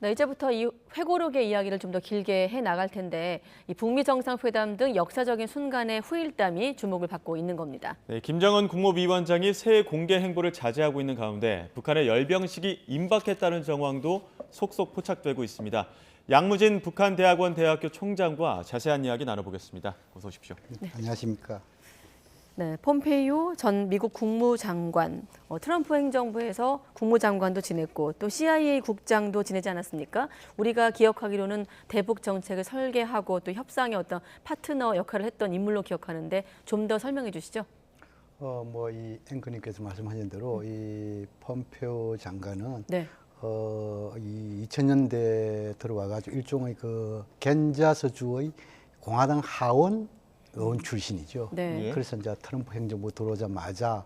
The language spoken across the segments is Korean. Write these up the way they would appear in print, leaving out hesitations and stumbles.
네, 이제부터 이 회고록의 이야기를 좀 더 길게 해 나갈 텐데 이 북미 정상회담 등 역사적인 순간의 후일담이 주목을 받고 있는 겁니다. 네, 김정은 국무위원장이 새 공개 행보를 자제하고 있는 가운데 북한의 열병식이 임박했다는 정황도 속속 포착되고 있습니다. 양무진 북한대학원 대학교 총장과 자세한 이야기 나눠보겠습니다. 어서 오십시오. 네. 안녕하십니까. 네, 폼페이오 전 미국 국무장관, 트럼프 행정부에서 국무장관도 지냈고 또 CIA 국장도 지내지 않았습니까? 우리가 기억하기로는 대북 정책을 설계하고 또 협상의 어떤 파트너 역할을 했던 인물로 기억하는데 좀 더 설명해 주시죠. 이 앵커님께서 말씀하신 대로 이 폼페이오 장관은 네. 이 2000년대 들어와가지고 일종의 그 겐자스주의 공화당 하원 의원 출신이죠. 네. 그래서 이제 트럼프 행정부 들어오자마자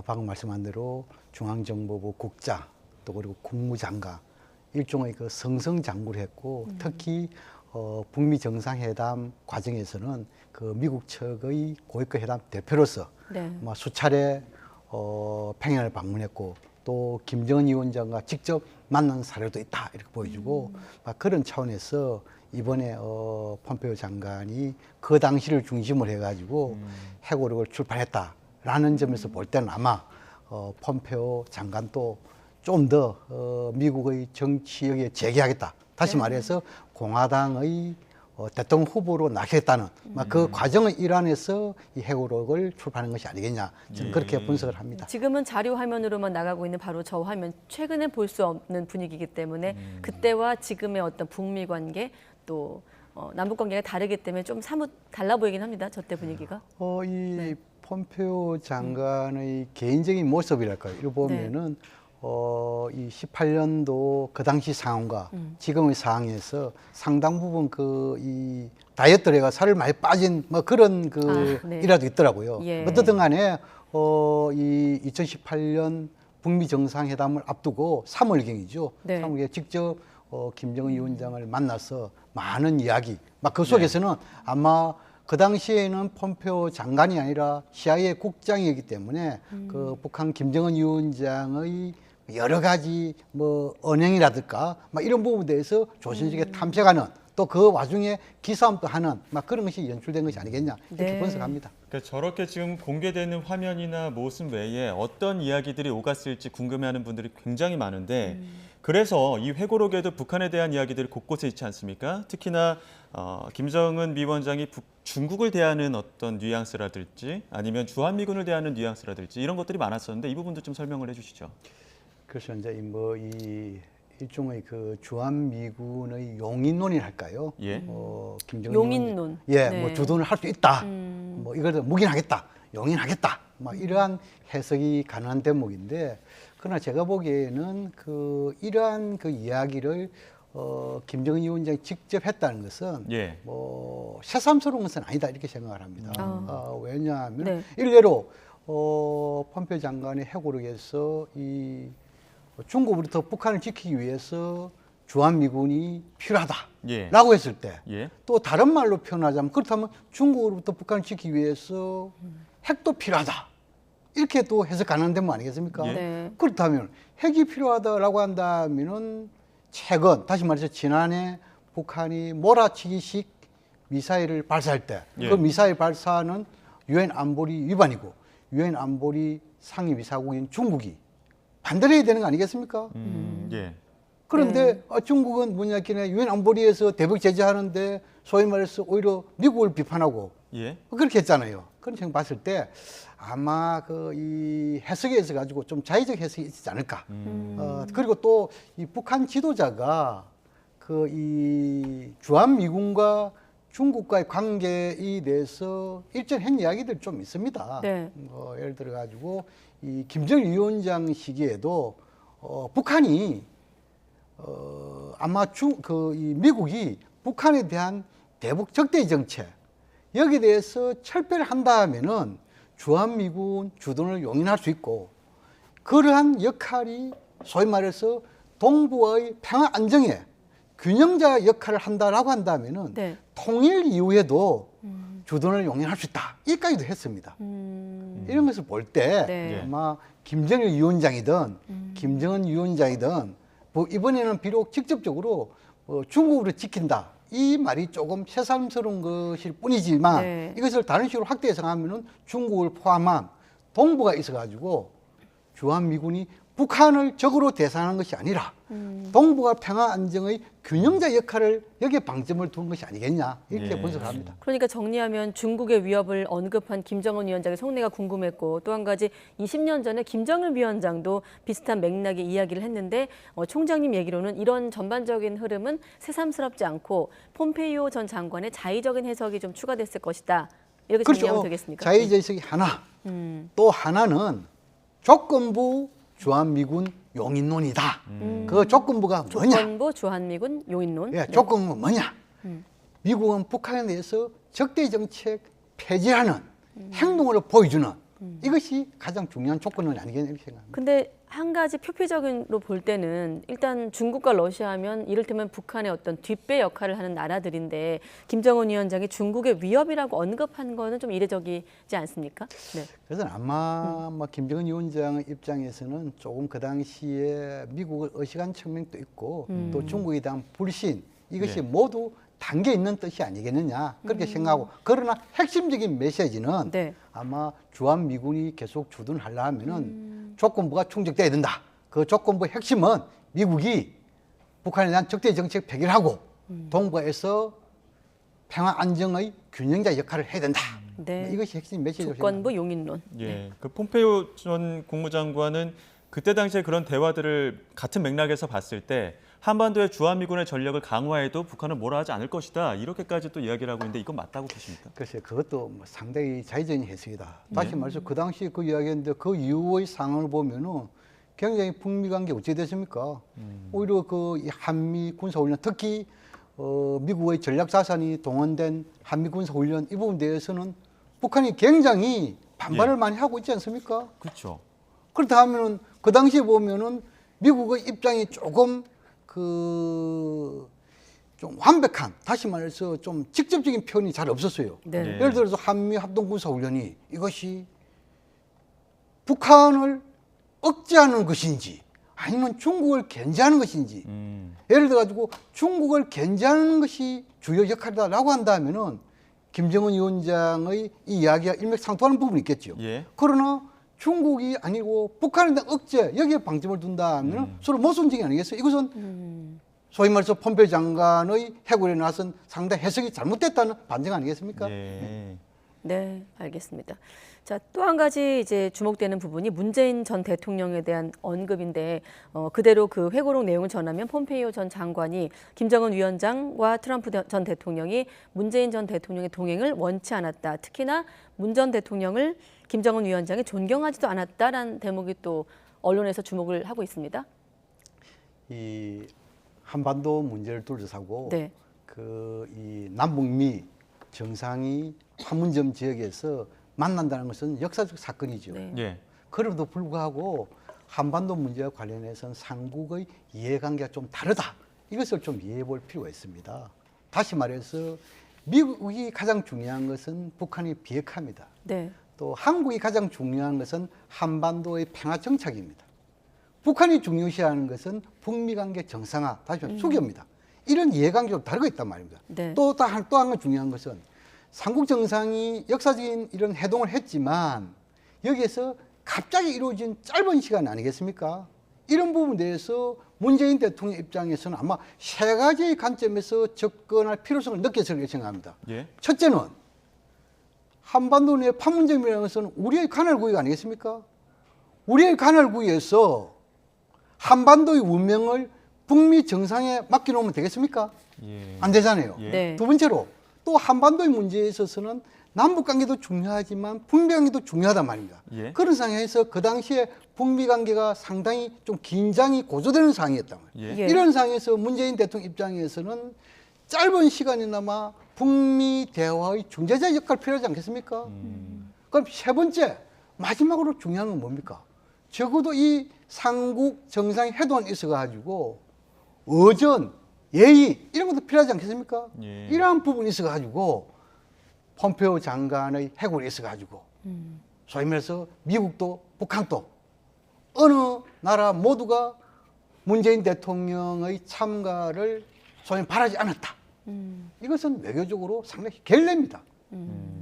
방금 말씀한 대로 중앙정보부 국장 또 그리고 국무장관 일종의 그 승승장구를 했고 특히 북미 정상회담 과정에서는 그 미국 측의 고위급 회담 대표로서 네. 수차례 평양을 방문했고 또 김정은 위원장과 직접 만난 사례도 있다 이렇게 보여주고 그런 차원에서 이번에 폼페이오 장관이 그 당시를 중심으로 해가지고 회고록을 출판했다라는 점에서 볼 때는 아마 폼페이오 장관도 좀 더 미국의 정치력에 재기하겠다. 다시 말해서 공화당의 대통령 후보로 나겠다는 그 과정의 일환에서 이 회고록을 출판한 것이 아니겠냐 저는 그렇게 분석을 합니다. 지금은 자료 화면으로만 나가고 있는 바로 저 화면, 최근에 볼 수 없는 분위기이기 때문에 그때와 지금의 어떤 북미 관계 또 남북 관계가 다르기 때문에 좀 사뭇 달라 보이긴 합니다. 저 때 분위기가. 이 폼페이오 장관의 개인적인 모습이랄까요? 이거 보면은 이 18년도 그 당시 상황과 지금의 상황에서 상당 부분 이 다이어트를 해가 살을 많이 빠진 그런 네. 일화도 있더라고요. 예. 어떻든 간에 이 2018년 북미 정상회담을 앞두고 3월경이죠. 네. 3월경에 직접 김정은 위원장을 만나서 많은 이야기, 그 속에서는 아마 그 당시에는 폼페이오 장관이 아니라 CIA 국장이었기 때문에 그 북한 김정은 위원장의 여러 가지 언행이라든가 이런 부분에 대해서 조심스럽게 탐색하는 또 그 와중에 기싸움도 하는 그런 것이 연출된 것이 아니겠냐 이렇게 네. 분석합니다. 그러니까 저렇게 지금 공개되는 화면이나 모습 외에 어떤 이야기들이 오갔을지 궁금해하는 분들이 굉장히 많은데 그래서 이 회고록에도 북한에 대한 이야기들이 곳곳에 있지 않습니까? 특히나 김정은 위원장이 중국을 대하는 어떤 뉘앙스라든지 아니면 주한미군을 대하는 뉘앙스라든지 이런 것들이 많았었는데 이 부분도 좀 설명을 해주시죠. 그래서 이제 이 일종의 그 주한미군의 용인론이랄까요? 예. 김정은 용인론. 네. 주둔을 할 수 있다. 이걸 묵인하겠다, 용인하겠다. 이러한 해석이 가능한 대목인데, 그러나 제가 보기에는 이러한 이야기를 김정은 위원장이 직접 했다는 것은 새삼스러운 것은 아니다 이렇게 생각을 합니다. 왜냐하면 네. 일례로 폼페이오 장관의 회고록에서 이 중국으로부터 북한을 지키기 위해서 주한미군이 필요하다라고 했을 때 또 다른 말로 표현하자면 그렇다면 중국으로부터 북한을 지키기 위해서 핵도 필요하다 이렇게 또 해석 가능한 대목 아니겠습니까? 네. 그렇다면 핵이 필요하다라고 한다면은 최근 다시 말해서 지난해 북한이 몰아치기식 미사일을 발사할 때 그 미사일 발사는 유엔 안보리 위반이고 유엔 안보리 상위 이사국인 중국이 반대를 해야 되는 거 아니겠습니까? 그런데 중국은 뭐냐기에 유엔 안보리에서 대북 제재하는데 소위 말해서 오히려 미국을 비판하고 그렇게 했잖아요. 그런 점 봤을 때 아마 이 해석에 있어 가지고 좀 자의적 해석이 있지 않을까. 그리고 또 이 북한 지도자가 이 주한미군과 중국과의 관계에 대해서 일전한 이야기들 좀 있습니다. 네. 예를 들어 가지고 이 김정일 위원장 시기에도 북한이 아마 이 미국이 북한에 대한 대북 적대의 정책 여기에 대해서 철폐를 한다면은 주한미군 주둔을 용인할 수 있고 그러한 역할이 소위 말해서 동북아의 평화 안정에 균형자 역할을 한다라고 한다면은 통일 이후에도 주둔을 용인할 수 있다. 이까지도 했습니다. 이런 것을 볼 때 아마 김정일 위원장이든 김정은 위원장이든 뭐 이번에는 비록 직접적으로 중국으로 지킨다. 이 말이 조금 새삼스러운 것일 뿐이지만 네. 이것을 다른 식으로 확대 해석하면은 중국을 포함한 동북아에 있어가지고 주한미군이 북한을 적으로 대상하는 것이 아니라 동북아 평화 안정의 균형자 역할을 여기에 방점을 둔 것이 아니겠냐 이렇게 예. 분석을 합니다. 그러니까 정리하면 중국의 위협을 언급한 김정은 위원장의 속내가 궁금했고 또 한 가지 20년 전에 김정일 위원장도 비슷한 맥락의 이야기를 했는데 총장님 얘기로는 이런 전반적인 흐름은 새삼스럽지 않고 폼페이오 전 장관의 자의적인 해석이 좀 추가됐을 것이다. 이렇게 정리하면 되겠습니까? 자의적 해석이 하나. 또 하나는 조건부 주한미군 용인론이다. 그 조건부가 뭐냐? 조건부 주한미군 용인론. 예, 조건부가 뭐냐? 미국은 북한에 대해서 적대 정책 폐지하는 행동으로 보여주는 이것이 가장 중요한 조건은 아니겠냐 이렇게 생각합니다. 근데 한 가지 표피적으로 볼 때는 일단 중국과 러시아하면 이를테면 북한의 어떤 뒷배 역할을 하는 나라들인데 김정은 위원장이 중국의 위협이라고 언급한 거는 좀 이례적이지 않습니까? 네. 그래서 아마 뭐 김정은 위원장 입장에서는 조금 그 당시에 미국을 의식한 측면도 있고 또 중국에 대한 불신 이것이 네. 모두 담겨 있는 뜻이 아니겠느냐 그렇게 생각하고 그러나 핵심적인 메시지는 네. 아마 주한미군이 계속 주둔하려 하면은 조건부가 충족돼야 된다. 그 조건부의 핵심은 미국이 북한에 대한 적대 정책 폐기하고 동북아에서 평화 안정의 균형자 역할을 해야 된다. 네. 이것이 핵심 메시지죠. 조건부 용인론. 예, 그 폼페이오 전 국무장관은 그때 당시에 그런 대화들을 같은 맥락에서 봤을 때 한반도의 주한미군의 전력을 강화해도 북한은 뭐라 하지 않을 것이다. 이렇게까지 또 이야기를 하고 있는데 이건 맞다고 보십니까? 글쎄 그것도 뭐 상당히 자의적인 해석이다. 다시 말해서 그 당시 그 이야기했는데 그 이후의 상황을 보면은 굉장히 북미 관계 어찌 됐습니까? 오히려 그 이 한미 군사훈련 특히 미국의 전략 자산이 동원된 한미 군사훈련 이 부분에 대해서는 북한이 굉장히 반발을 예. 많이 하고 있지 않습니까? 그렇죠. 그렇다 하면은 그 당시에 보면은 미국의 입장이 조금 좀 완벽한 다시 말해서 좀 직접적인 표현이 잘 없었어요. 네. 예. 예를 들어서 한미 합동군사훈련이 이것이 북한을 억제하는 것인지 아니면 중국을 견제하는 것인지 예를 들어 가지고 중국을 견제하는 것이 주요 역할이다라고 한다면은 김정은 위원장의 이 이야기가 일맥상통하는 부분이 있겠죠. 예. 그러나 중국이 아니고 북한에 대한 억제 여기에 방점을 둔다면 서로 모순적이 아니겠어요? 이것은 소위 말해서 폼페이오 장관의 해고에 나선 상당히 해석이 잘못됐다는 반증 아니겠습니까? 예. 네, 알겠습니다. 자, 또 한 가지 이제 주목되는 부분이 문재인 전 대통령에 대한 언급인데 그대로 그 회고록 내용을 전하면 폼페이오 전 장관이 김정은 위원장과 트럼프 전 대통령이 문재인 전 대통령의 동행을 원치 않았다. 특히나 문 전 대통령을 김정은 위원장이 존경하지도 않았다라는 대목이 또 언론에서 주목을 하고 있습니다. 이 한반도 문제를 둘러싸고 네. 이 남북미 정상이 판문점 지역에서 만난다는 것은 역사적 사건이죠. 네. 예. 그럼에도 불구하고 한반도 문제와 관련해서는 삼국의 이해관계가 좀 다르다. 이것을 좀 이해해 볼 필요가 있습니다. 다시 말해서 미국이 가장 중요한 것은 북한의 비핵화입니다. 네. 또 한국이 가장 중요한 것은 한반도의 평화 정착입니다. 북한이 중요시하는 것은 북미 관계 정상화, 다시 말해 수교입니다. 이런 이해관계가 다르고 있단 말입니다. 네. 또 한 가지 중요한 것은 삼국 정상이 역사적인 이런 해동을 했지만 여기에서 갑자기 이루어진 짧은 시간 아니겠습니까? 이런 부분에 대해서 문재인 대통령 입장에서는 아마 세 가지의 관점에서 접근할 필요성을 느꼈을 생각합니다. 예. 첫째는 한반도 내 판문점이라는 것은 우리의 관할구역 아니겠습니까? 우리의 관할구역에서 한반도의 운명을 북미 정상에 맡겨놓으면 되겠습니까? 예. 안 되잖아요. 예. 네. 두 번째로 또 한반도의 문제에 있어서는 남북 관계도 중요하지만 북미 관계도 중요하단 말입니다. 예. 그런 상황에서 그 당시에 북미 관계가 상당히 좀 긴장이 고조되는 상황이었단 말이에요. 예. 예. 이런 상황에서 문재인 대통령 입장에서는 짧은 시간이나마 북미 대화의 중재자 역할 필요하지 않겠습니까? 그럼 세 번째 마지막으로 중요한 건 뭡니까? 적어도 이 삼국 정상회담이 있어가지고 어전, 예의 이런 것도 필요하지 않겠습니까? 예. 이러한 부분이 있어가지고 폼페이오 장관의 해고를 있어가지고 소위 말해서 미국도 북한도 어느 나라 모두가 문재인 대통령의 참가를 소위 바라지 않았다. 이것은 외교적으로 상당히 결례입니다.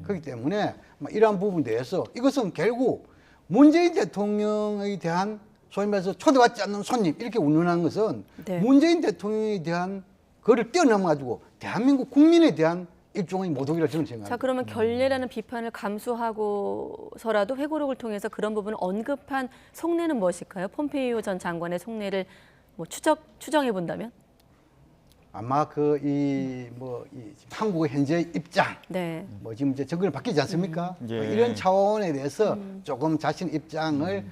그렇기 때문에 이러한 부분에 대해서 이것은 결국 문재인 대통령에 대한 소위 말해서 초대받지 않는 손님 이렇게 운운하는 것은 네. 문재인 대통령에 대한 그를 뛰어넘어가지고 대한민국 국민에 대한 일종의 모독이라고 저는 생각합니다. 자, 그러면 결례라는 비판을 감수하고서라도 회고록을 통해서 그런 부분을 언급한 속내는 무엇일까요? 폼페이오 전 장관의 속내를 뭐 추정해 본다면? 아마 이 한국의 현재 입장, 네. 지금 이제 정권이 바뀌지 않습니까? 예. 이런 차원에 대해서 조금 자신 입장을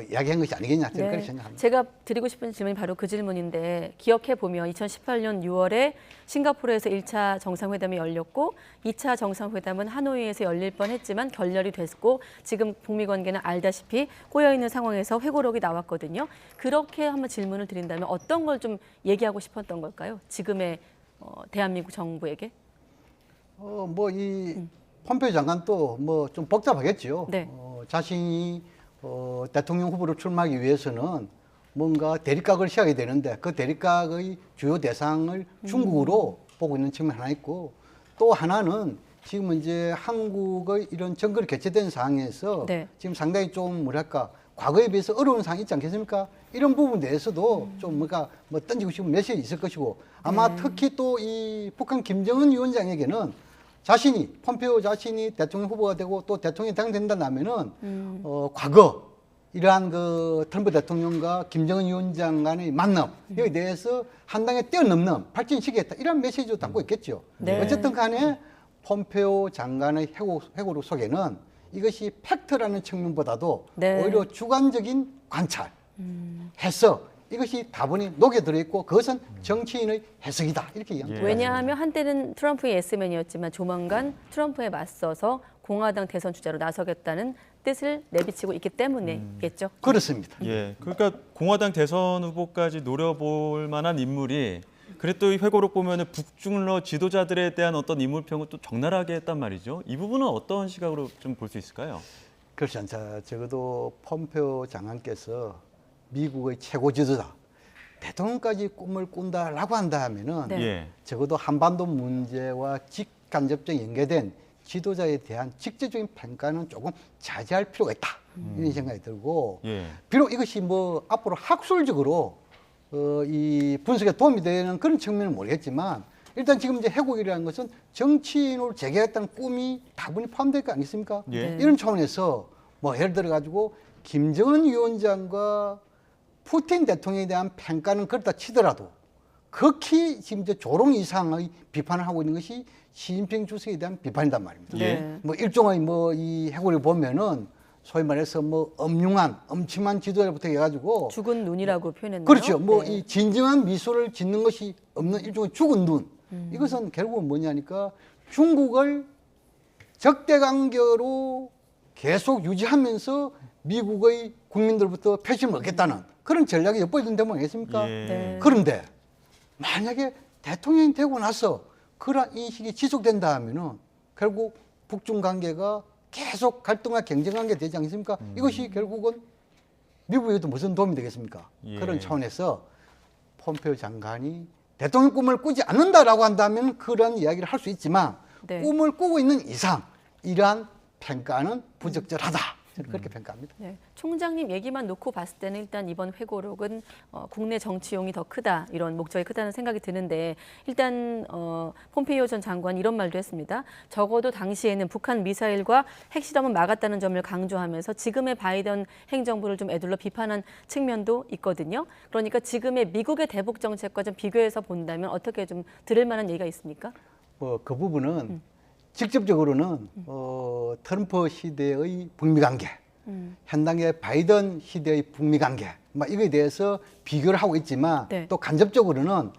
이야기한 것이 아니겠냐 저는 그렇게 생각합니다. 제가 드리고 싶은 질문이 바로 그 질문인데 기억해 보면 2018년 6월에 싱가포르에서 1차 정상회담이 열렸고 2차 정상회담은 하노이에서 열릴 뻔했지만 결렬이 됐고 지금 북미 관계는 알다시피 꼬여 있는 상황에서 회고록이 나왔거든요. 그렇게 한번 질문을 드린다면 어떤 걸 좀 얘기하고 싶었던 걸까요? 지금의 대한민국 정부에게? 이 폼페이오 장관도 좀 복잡하겠죠. 네. 자신이 대통령 후보로 출마하기 위해서는 뭔가 대립각을 세워야 되는데 그 대립각의 주요 대상을 중국으로 보고 있는 측면이 하나 있고 또 하나는 지금 이제 한국의 이런 정권이 개최된 상황에서 네. 지금 상당히 좀 뭐랄까 과거에 비해서 어려운 상황이 있지 않겠습니까? 이런 부분에 대해서도 좀 뭔가 던지고 싶은 메시지 있을 것이고 아마 특히 또 이 북한 김정은 위원장에게는 폼페이오 자신이 대통령 후보가 되고 또 대통령이 당선된다면은 과거 이러한 그 트럼프 대통령과 김정은 위원장 간의 만남 여기에 대해서 한 단계 뛰어넘는 발전시키겠다 이런 메시지도 담고 있겠죠. 네. 어쨌든 간에 폼페이오 장관의 회고록 속에는 이것이 팩트라는 측면보다도 네. 오히려 주관적인 관찰, 해석 이것이 다분히 녹여 들어있고 그것은 정치인의 해석이다 이렇게 이야기합니다. 왜냐하면 한때는 트럼프의 예스맨이었지만 조만간 트럼프에 맞서서 공화당 대선 주자로 나서겠다는 뜻을 내비치고 있기 때문이겠죠. 그렇습니다. 예, 그러니까 공화당 대선 후보까지 노려볼 만한 인물이 그래 또 이 회고록 보면은 북중러 지도자들에 대한 어떤 인물평을 또 적나라하게 했단 말이죠. 이 부분은 어떤 시각으로 좀 볼 수 있을까요? 그렇지 않자. 적어도 폼페이오 장관께서 미국의 최고 지도자, 대통령까지 꿈을 꾼다라고 한다면은 네. 예. 적어도 한반도 문제와 직간접적인 연계된 지도자에 대한 직접적인 평가는 조금 자제할 필요가 있다. 이런 생각이 들고 예. 비록 이것이 앞으로 학술적으로 이 분석에 도움이 되는 그런 측면은 모르겠지만 일단 지금 이제 회고록이라는 것은 정치인으로 재개했다는 꿈이 다분히 포함될 거 아니겠습니까? 예. 이런 차원에서 예를 들어 가지고 김정은 위원장과 푸틴 대통령에 대한 평가는 그렇다 치더라도 극히 지금 이제 조롱 이상의 비판을 하고 있는 것이 시진핑 주석에 대한 비판이란 말입니다. 예. 일종의 이 해고를 보면은 소위 말해서 엄침한 지도자부터 해가지고 죽은 눈이라고 표현했나요? 그렇죠. 네. 이 진정한 미소를 짓는 것이 없는 일종의 죽은 눈. 이것은 결국은 뭐냐니까 중국을 적대 관계로 계속 유지하면서 미국의 국민들부터 표심을 얻겠다는 그런 전략이 엿보이는 데문 아니겠습니까? 예. 네. 그런데 만약에 대통령이 되고 나서 그런 인식이 지속된다 하면은 결국 북중 관계가 계속 갈등과 경쟁 관계 되지 않습니까? 이것이 결국은 미국에도 무슨 도움이 되겠습니까? 예. 그런 차원에서 폼페이오 장관이 대통령 꿈을 꾸지 않는다라고 한다면 그런 이야기를 할 수 있지만 네. 꿈을 꾸고 있는 이상 이러한 평가는 부적절하다. 저는 그렇게 평가합니다. 네, 총장님 얘기만 놓고 봤을 때는 일단 이번 회고록은 국내 정치용이 더 크다 이런 목적이 크다는 생각이 드는데 일단 폼페이오 전 장관이 이런 말도 했습니다. 적어도 당시에는 북한 미사일과 핵실험은 막았다는 점을 강조하면서 지금의 바이든 행정부를 좀 애둘러 비판한 측면도 있거든요. 그러니까 지금의 미국의 대북 정책과 좀 비교해서 본다면 어떻게 좀 들을 만한 얘기가 있습니까? 그 부분은 직접적으로는 트럼프 시대의 북미 관계, 현당의 바이든 시대의 북미 관계, 이거에 대해서 비교를 하고 있지만 네. 또 간접적으로는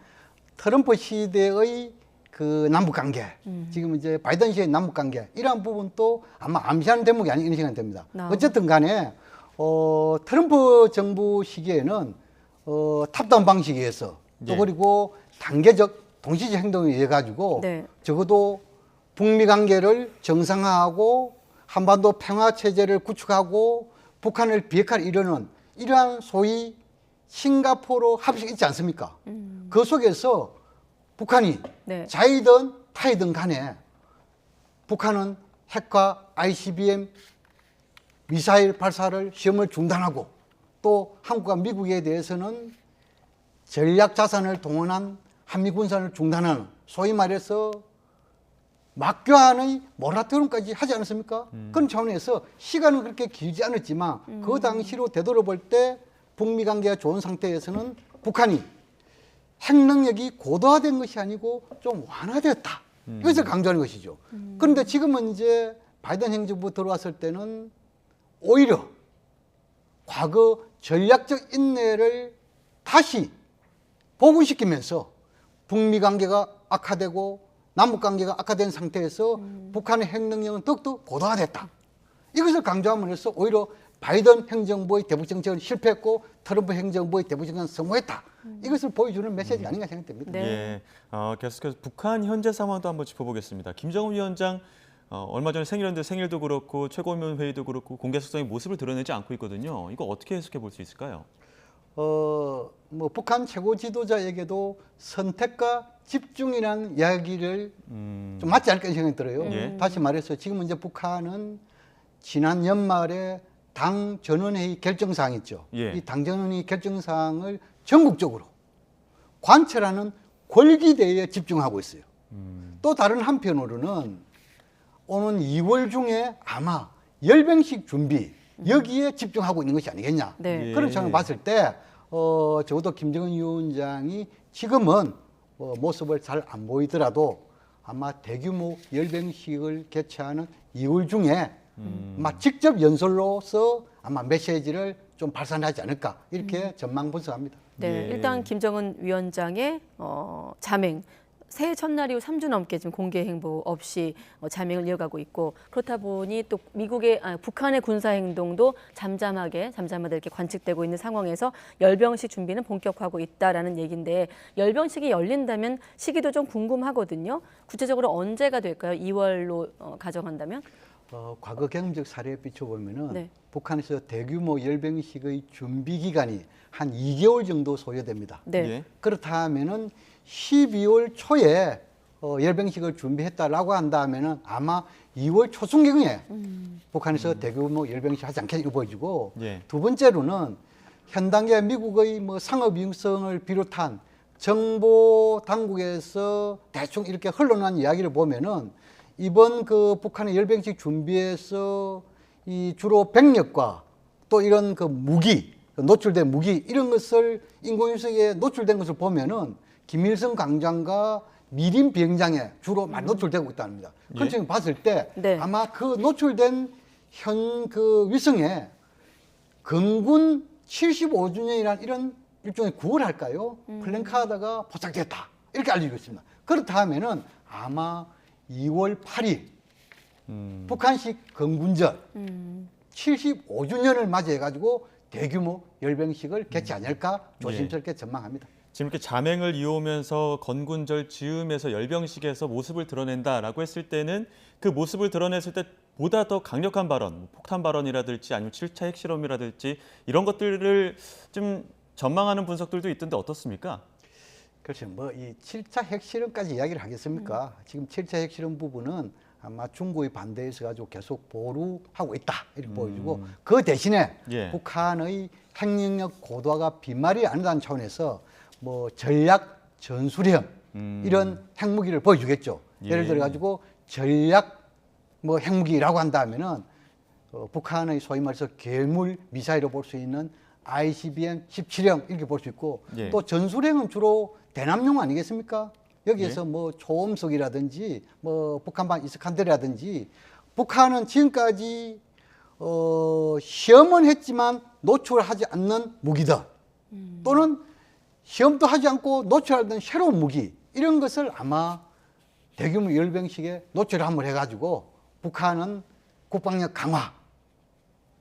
트럼프 시대의 그 남북 관계, 지금 이제 바이든 시대의 남북 관계 이러한 부분도 아마 암시하는 대목이 아닌 이런 생각이 듭니다. 어쨌든 간에 트럼프 정부 시기에는 탑다운 방식에서 또 예. 그리고 단계적 동시적 행동에 의해 가지고 네. 적어도 북미 관계를 정상화하고 한반도 평화 체제를 구축하고 북한을 비핵화를 이루는 이러한 소위 싱가포르 합의가 있지 않습니까? 그 속에서 북한이 네. 자이든 타이든 간에 북한은 핵과 ICBM 미사일 발사를 시험을 중단하고 또 한국과 미국에 대해서는 전략 자산을 동원한 한미 군사를 중단하는 소위 말해서 막교환의 모라토리움까지 하지 않았습니까? 그런 차원에서 시간은 그렇게 길지 않았지만 그 당시로 되돌아볼 때 북미 관계가 좋은 상태에서는 북한이 핵 능력이 고도화된 것이 아니고 좀 완화되었다. 이것을 강조하는 것이죠. 그런데 지금은 이제 바이든 행정부 들어왔을 때는 오히려 과거 전략적 인내를 다시 복원시키면서 북미 관계가 악화되고 남북 관계가 악화된 상태에서 북한의 핵 능력은 더욱더 고도화됐다. 이것을 강조함으로써 오히려 바이든 행정부의 대북 정책은 실패했고 트럼프 행정부의 대북 정책은 성공했다. 이것을 보여주는 메시지가 아닌가 생각됩니다. 네. 예, 계속해서 북한 현재 상황도 한번 짚어보겠습니다. 김정은 위원장 얼마 전에 생일인데 생일도 그렇고 최고위원 회의도 그렇고 공개 속성의 모습을 드러내지 않고 있거든요. 이거 어떻게 해석해 볼 수 있을까요? 뭐 북한 최고 지도자에게도 선택과 집중이라는 이야기를 좀 맞지 않을까 생각이 들어요. 예. 다시 말해서 지금 이제 북한은 지난 연말에 당 전원회의 결정사항 있죠. 예. 이 당 전원회의 결정사항을 전국적으로 관철하는 권기대회에 집중하고 있어요. 또 다른 한편으로는 오는 2월 중에 아마 열병식 준비 여기에 집중하고 있는 것이 아니겠냐. 네. 그런 점을 봤을 때 적어도 김정은 위원장이 지금은 모습을 잘 안 보이더라도 아마 대규모 열병식을 개최하는 2월 중에 아마 직접 연설로서 아마 메시지를 좀 발산하지 않을까 이렇게 전망 분석합니다. 네, 예. 일단 김정은 위원장의 자맹 새해 첫날 이후 3주 넘게 지금 공개 행보 없이 자맹을 이어가고 있고 그렇다 보니 또 북한의 군사 행동도 잠잠하게 이렇게 관측되고 있는 상황에서 열병식 준비는 본격화하고 있다라는 얘기인데 열병식이 열린다면 시기도 좀 궁금하거든요. 구체적으로 언제가 될까요? 2월로 가정한다면? 과거 경험적 사례에 비춰보면은 네. 북한에서 대규모 열병식의 준비 기간이 한 2개월 정도 소요됩니다. 네. 예. 그렇다면은 12월 초에 열병식을 준비했다라고 한다면은 아마 2월 초순경에 북한에서 대규모 열병식 하지 않겠냐 보여지고 예. 두 번째로는 현 단계 미국의 뭐 상업 위성을 비롯한 정보 당국에서 대충 이렇게 흘러난 이야기를 보면은 이번 그 북한의 열병식 준비에서 이 주로 병력과 또 이런 그 무기 노출된 무기 이런 것을 인공위성에 노출된 것을 보면은 김일성 광장과 미림 비행장에 주로 많이 노출되고 있답니다. 그런 점을 봤을 때 네. 아마 그 노출된 현 그 위성에 건군 75주년이라는 이런 일종의 구월할까요? 플랜카드가 포착됐다. 이렇게 알려지고 있습니다. 그렇다면은 아마 2월 8일 북한식 건군절 75주년을 맞이해가지고 대규모 열병식을 개최하지 않을까 조심스럽게 전망합니다. 지금 이렇게 자맹을 이어오면서 건군절 즈음에서 열병식에서 모습을 드러낸다라고 했을 때는 그 모습을 드러냈을 때 보다 더 강력한 발언, 폭탄 발언이라든지 아니면 7차 핵실험이라든지 이런 것들을 좀 전망하는 분석들도 있던데 어떻습니까? 그렇죠. 뭐 이 7차 핵실험까지 이야기를 하겠습니까? 지금 7차 핵실험 부분은 아마 중국의 반대에 있어 가지고 계속 보류하고 있다 이렇게 보여지고 그 대신에 예. 북한의 핵능력 고도화가 빈말이 아니라는 차원에서 뭐 전략 전술형 이런 핵무기를 보여주겠죠. 예. 예를 들어 가지고 전략 뭐 핵무기라고 한다면은 북한의 소위 말해서 괴물 미사일로 볼 수 있는 ICBM 17형 이렇게 볼 수 있고 예. 또 전술핵은 주로 대남용 아니겠습니까? 여기에서 뭐 초음속이라든지 뭐 북한판 이스칸데르라든지 북한은 지금까지 시험은 했지만 노출하지 않는 무기들 또는 시험도 하지 않고 노출하던 새로운 무기 이런 것을 아마 대규모 열병식에 노출을 한번 해가지고 북한은 국방력 강화,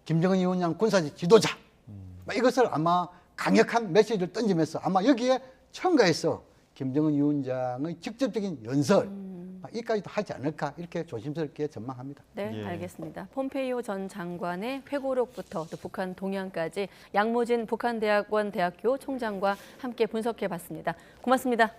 김정은 위원장 군사적 지도자 이것을 아마 강력한 메시지를 던지면서 아마 여기에 첨가해서 김정은 위원장의 직접적인 연설 이까지도 하지 않을까 이렇게 조심스럽게 전망합니다. 네, 예. 알겠습니다. 폼페이오 전 장관의 회고록부터 또 북한 동향까지 양모진 북한대학원 대학교 총장과 함께 분석해봤습니다. 고맙습니다.